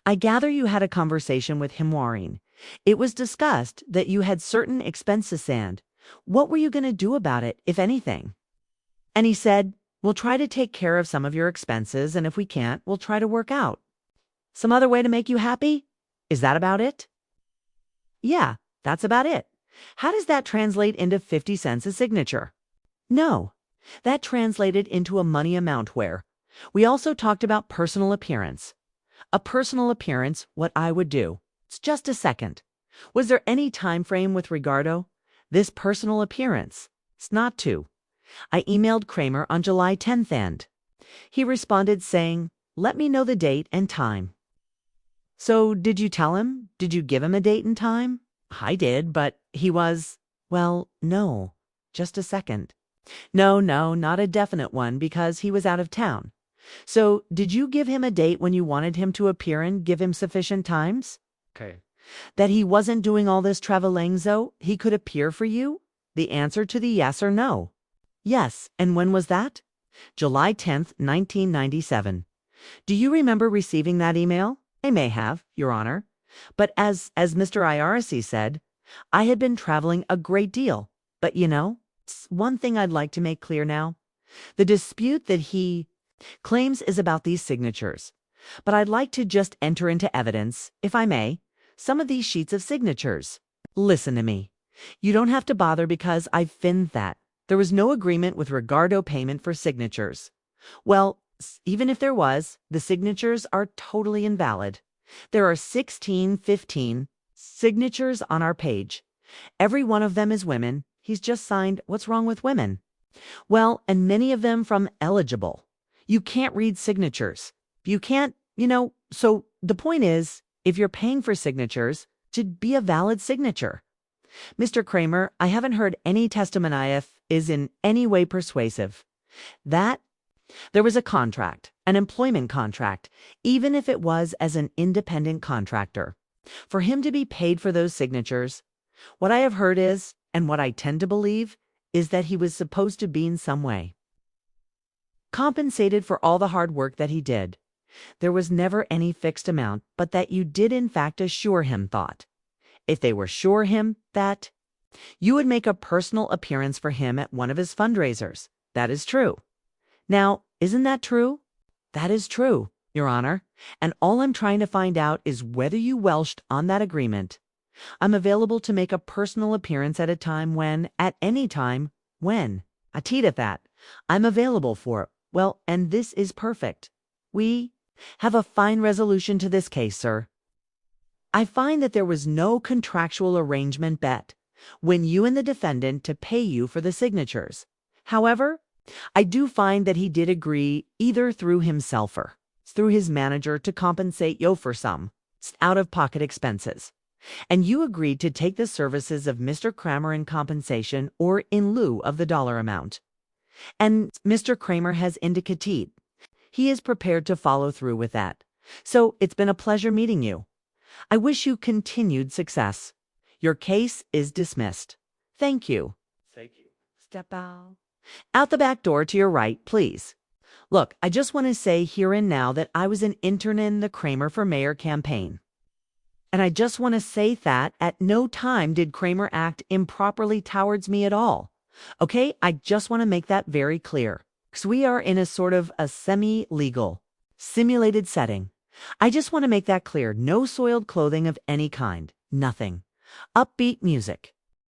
I gather you had a conversation with him, Maureen. It was discussed that you had certain expenses and what were you going to do about it, if anything? And he said, we'll try to take care of some of your expenses, and if we can't, we'll try to work out some other way to make you happy? Is that about it? Yeah, that's about it. How does that translate into 50 cents a signature? No, that translated into a money amount where we also talked about personal appearance. A personal appearance, what I would do. It's just a second. Was there any time frame with regardo? This personal appearance. It's not to. I emailed Kramer on July 10th and he responded saying, let me know the date and time. So did you tell him? Did you give him a date and time? I did, but he was, well, no, just a second. No, not a definite one because he was out of town. So did you give him a date when you wanted him to appear and give him sufficient times? Okay. That he wasn't doing all this traveling so he could appear for you? The answer to the yes or no. Yes, and when was that? July 10th, 1997. Do you remember receiving that email? I may have, Your Honor. But as Mr. IRC said, I had been traveling a great deal. But one thing I'd like to make clear now. The dispute that he claims is about these signatures. But I'd like to just enter into evidence, if I may, some of these sheets of signatures. Listen to me. You don't have to bother because I've finned that. There was no agreement with regardo payment for signatures. Well, even if there was, the signatures are totally invalid. There are 15 signatures on our page. Every one of them is women. He's just signed, what's wrong with women? Well, and many of them from eligible. You can't read signatures. You can't, so the point is, if you're paying for signatures, it should be a valid signature. Mr. Kramer, I haven't heard any testimony is in any way persuasive. That there was a contract, an employment contract, even if it was as an independent contractor. For him to be paid for those signatures, what I have heard is, and what I tend to believe, is that he was supposed to be in some way compensated for all the hard work that he did. There was never any fixed amount, but that you did in fact assure him thought. If they were sure him that you would make a personal appearance for him at one of his fundraisers. That is true. Now, isn't that true? That is true, Your Honor. And all I'm trying to find out is whether you welched on that agreement. I'm available to make a personal appearance at a time when, at any time, when. I teed at that. I'm available for it. Well, and this is perfect. We have a fine resolution to this case, sir. I find that there was no contractual arrangement bet when you and the defendant to pay you for the signatures. However, I do find that he did agree either through himself or through his manager to compensate you for some out-of-pocket expenses. And you agreed to take the services of Mr. Kramer in compensation or in lieu of the dollar amount. And Mr. Kramer has indicated he is prepared to follow through with that. So it's been a pleasure meeting you. I wish you continued success. Your case is dismissed. Thank you. Thank you. Step out the back door to your right, please. Look, I just want to say here and now that I was an intern in the Kramer for Mayor campaign. And I just want to say that at no time did Kramer act improperly towards me at all. Okay, I just want to make that very clear. Because we are in a sort of a semi-legal, simulated setting. I just want to make that clear. No soiled clothing of any kind. Nothing. Upbeat music.